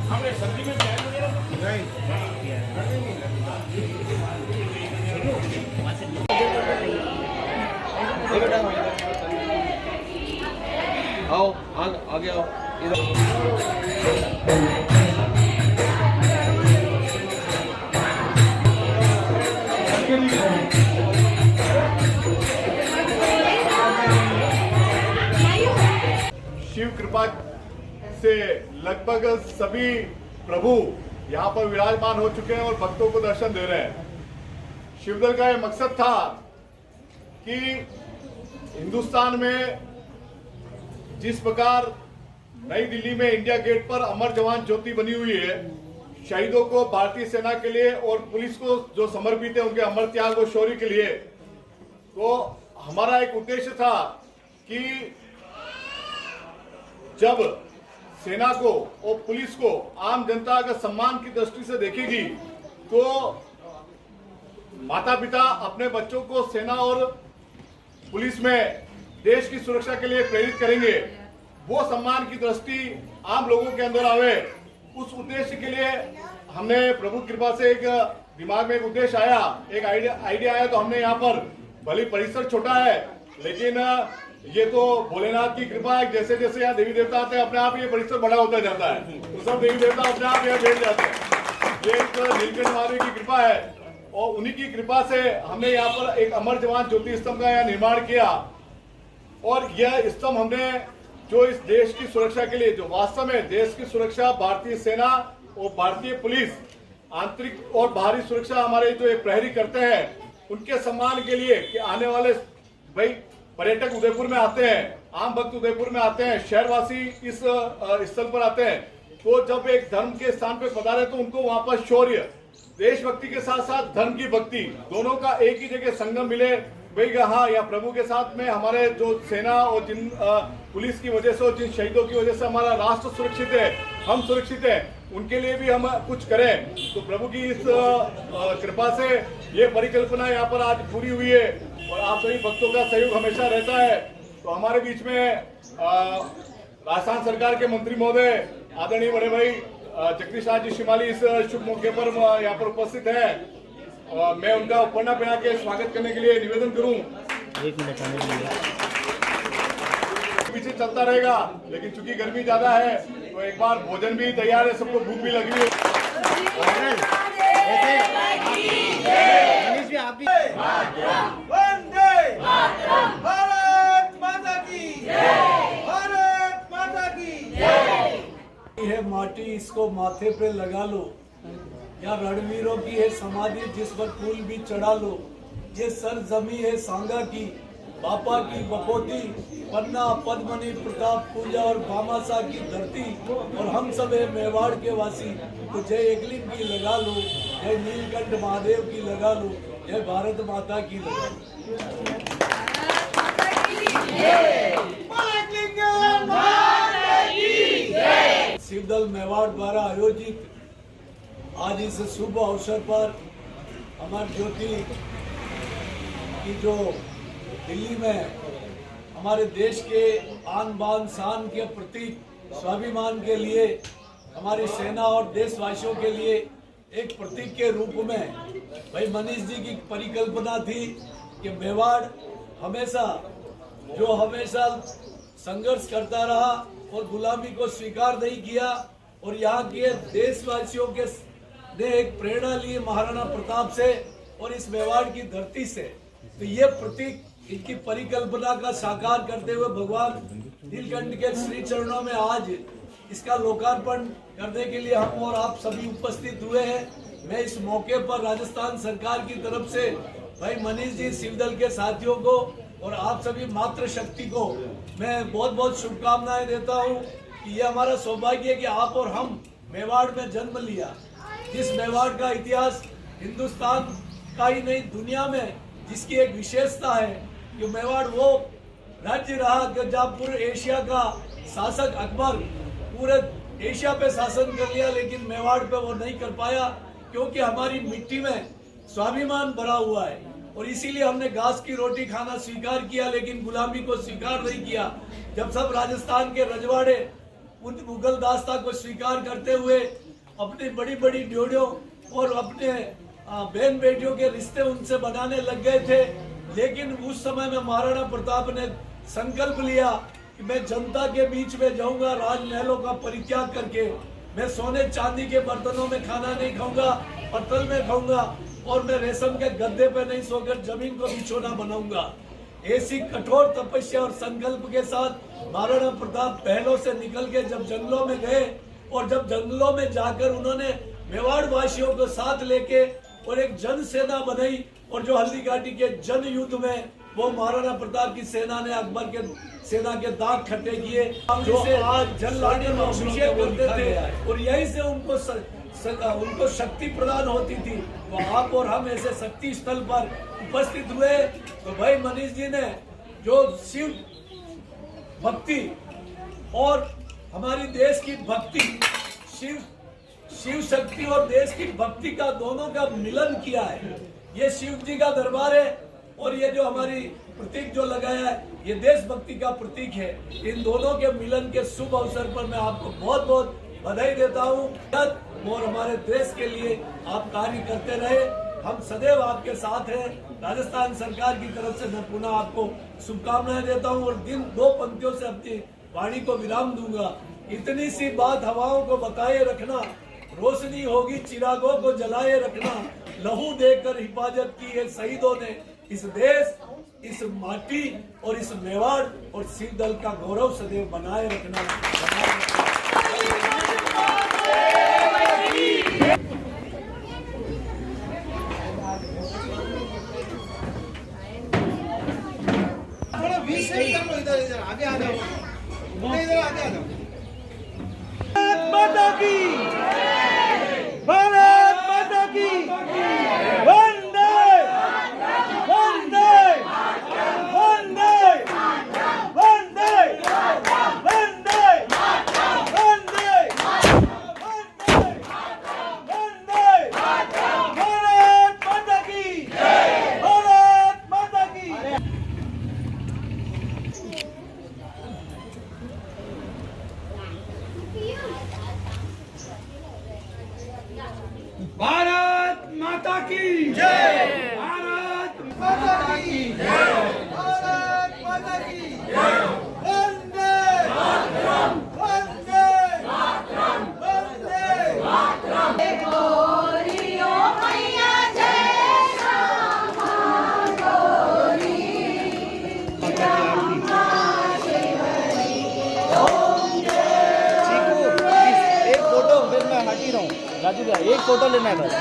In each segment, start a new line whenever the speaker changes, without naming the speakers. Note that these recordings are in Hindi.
हमने सर्दी में नहीं आओ आगे आओ इधर शिव कृपा से लगभग सभी प्रभु यहाँ पर विराजमान हो चुके हैं और भक्तों को दर्शन दे रहे हैं। शिवदल का यह मकसद था कि हिंदुस्तान में जिस प्रकार नई दिल्ली में इंडिया गेट पर अमर जवान ज्योति बनी हुई है, शहीदों को भारतीय सेना के लिए और पुलिस को जो समर्पित है उनके अमर त्याग और शौर्य के लिए, तो हमारा एक उद्देश्य था कि जब सेना को और पुलिस को आम जनता अगर सम्मान की दृष्टि से देखेगी तो माता पिता अपने बच्चों को सेना और पुलिस में देश की सुरक्षा के लिए प्रेरित करेंगे, वो सम्मान की दृष्टि आम लोगों के अंदर आवे। उस उद्देश्य के लिए हमने प्रभु कृपा से एक दिमाग में एक उद्देश्य आया, एक आइडिया आया, तो हमने यहाँ पर भले परिसर छोटा है लेकिन ये तो भोलेनाथ की कृपा है। जैसे जैसे यहाँ देवी देवता आते हैं अपने आप ये परिसर बड़ा होता जाता है, तो सब देवी देवता अपने आप यहाँ बैठ जाते हैं। ये एक नीलकंठ महादेव की कृपा है और उन्हीं की कृपा से हमने यहाँ पर एक अमर जवान ज्योति स्तंभ का यहाँ निर्माण किया। और यह स्तंभ हमने जो इस देश की सुरक्षा के लिए, जो वास्तव में देश की सुरक्षा भारतीय सेना और भारतीय पुलिस आंतरिक और बाहरी सुरक्षा हमारे जो ये प्रहरी करते हैं, उनके सम्मान के लिए कि आने वाले भाई पर्यटक उदयपुर में आते हैं, आम भक्त उदयपुर में आते हैं, शहरवासी इस स्थल पर आते हैं, तो जब एक धर्म के स्थान पे पधारे तो उनको वहां पर शौर्य, देशभक्ति के साथ साथ धर्म की भक्ति दोनों का एक ही जगह संगम मिले। भाई हाँ, या प्रभु के साथ में हमारे जो सेना और जिन पुलिस की वजह से और जिन शहीदों की वजह से हमारा राष्ट्र सुरक्षित है, हम सुरक्षित हैं, उनके लिए भी हम कुछ करें। तो प्रभु की इस कृपा से ये परिकल्पना यहाँ पर आज पूरी हुई है और आप सभी भक्तों का सहयोग हमेशा रहता है। तो हमारे बीच में राजस्थान सरकार के मंत्री महोदय आदरणीय बड़े भाई जगदीश नाथ जी शिमाली इस शुभ मौके पर यहाँ पर उपस्थित है। मैं उनका उपन्ना पहना के स्वागत करने के लिए निवेदन करूं।
एक मिनट
पीछे चलता रहेगा, लेकिन चूंकि गर्मी ज्यादा है तो एक बार भोजन भी तैयार है, सबको भूख भी लगी है।
वंदे भारत माता की जय, भारत माता की जय।
है माटी इसको माथे पे लगा लो, या रणवीरों की है समाधि जिस पर फूल भी चढ़ा लो। ये सरजमी है सांगा की, बापा की बपोती, पन्ना पद्मनी प्रताप पूजा और भामाशाह की धरती, और हम सब है मेवाड़ के वासी। तो जय एकलिंग की लगा लो, जय नीलकंठ महादेव की लगा लो, जय भारत माता की लगा लो। शिवदल मेवाड़ द्वारा आयोजित आज इस शुभ अवसर पर अमर ज्योति की जो दिल्ली में हमारे देश के आन बान शान के प्रतीक स्वाभिमान के लिए हमारी सेना और देशवासियों के लिए एक प्रतीक के रूप में भाई मनीष जी की परिकल्पना थी कि मेवाड़ हमेशा संघर्ष करता रहा और गुलामी को स्वीकार नहीं किया, और यहाँ के देशवासियों के ने एक प्रेरणा ली महाराणा प्रताप से और इस मेवाड़ की धरती से। तो ये प्रतीक इनकी परिकल्पना का साकार करते हुए भगवान नीलकंठ के श्री चरणों में आज इसका लोकार्पण करने के लिए हम और आप सभी उपस्थित हुए हैं। मैं इस मौके पर राजस्थान सरकार की तरफ से भाई मनीष जी, शिवदल के साथियों को और आप सभी मातृशक्ति को मैं बहुत बहुत शुभकामनाएं देता हूं कि ये हमारा सौभाग्य है कि आप और हम मेवाड़ में जन्म लिया। जिस मेवाड़ का इतिहास हिंदुस्तान का ही नहीं दुनिया में जिसकी एक विशेषता है कि मेवाड़ वो राज्य रहा कि जहाँ पूरे एशिया का शासक अकबर पूरे एशिया पे शासन कर लिया, लेकिन मेवाड़ पे वो नहीं कर पाया क्योंकि हमारी मिट्टी में स्वाभिमान भरा हुआ है और इसीलिए हमने घास की रोटी खाना स्वीकार किया, लेकिन गुलामी को स्वीकार नहीं किया। जब सब राजस्थान के रजवाड़े उन मुगल दास्ता को स्वीकार करते हुए अपनी बड़ी बड़ी ड्योढ़ियों और अपने बहन बेटियों के रिश्ते उनसे बनाने लग गए थे, लेकिन उस समय में महाराणा प्रताप ने संकल्प लिया कि मैं जनता के बीच में जाऊंगा, राजमहलों का परित्याग करके मैं सोने चांदी के बर्तनों में खाना नहीं खाऊंगा, पत्तल में खाऊंगा और मैं रेशम के गद्दे पे नहीं सोकर जमीन को बिछोना बनाऊंगा। ऐसी कठोर तपस्या और संकल्प के साथ महाराणा प्रताप पहलों से निकल के जब जंगलों में गए और जब जंगलों में जाकर उन्होंने मेवाड़ वासियों को साथ लेके और एक जन सेना बनाई, और जो हल्दी घाटी के जन युद्ध में वो महाराणा प्रताप की सेना ने अकबर के सेना के दांत खट्टे किए, जो आज जन लाने में अभिषेक करते थे और यहीं से उनको शक्ति प्रदान होती थी। तो आप और हम ऐसे शक्ति स्थल पर उपस्थित हुए तो भाई मनीष जी ने जो शिव भक्ति और हमारी देश की भक्ति, शिव शक्ति और देश की भक्ति का दोनों का मिलन किया है। ये शिव जी का दरबार है और ये जो हमारी प्रतीक जो लगाया है ये देशभक्ति का प्रतीक है। इन दोनों के मिलन के शुभ अवसर पर मैं आपको बहुत बहुत बधाई देता हूँ और हमारे देश के लिए आप कार्य करते रहे, हम सदैव आपके साथ हैं। राजस्थान सरकार की तरफ से मैं पुनः आपको शुभकामनाएं देता हूँ और दो पंक्तियों से अपनी वाणी को विराम दूंगा। इतनी सी बात हवाओं को बताए रखना, रोशनी होगी चिरागों को जलाए रखना, लहू देकर हिफाजत की है शहीदों ने इस देश, इस माटी और इस मेवाड़ और शिवदल का गौरव सदैव बनाए रखना।
इधर इधर आगे आ जाओ, इधर आगे आ जाओ। भारत माता की, भारत माता की, वंदे वंदे वंदे वंदे वंदे वंदे वंदे भारत माता की, भारत माता की।
भारत माता की जय। भारत
माता की जय, भारत माता की जय, वंदे मातरम, वंदे मातरम, वंदे मातरम।
गोरियो मैया जय श्यामा गोरी रामा शिवरी ओम जय
चीकू, एक फोटो फिर मैं हट ही रहा हूँ। राजू भैया एक फोटो लेना है बस।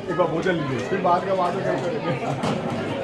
एक बार भोजन लीजिए, फिर बाद का बात करेंगे।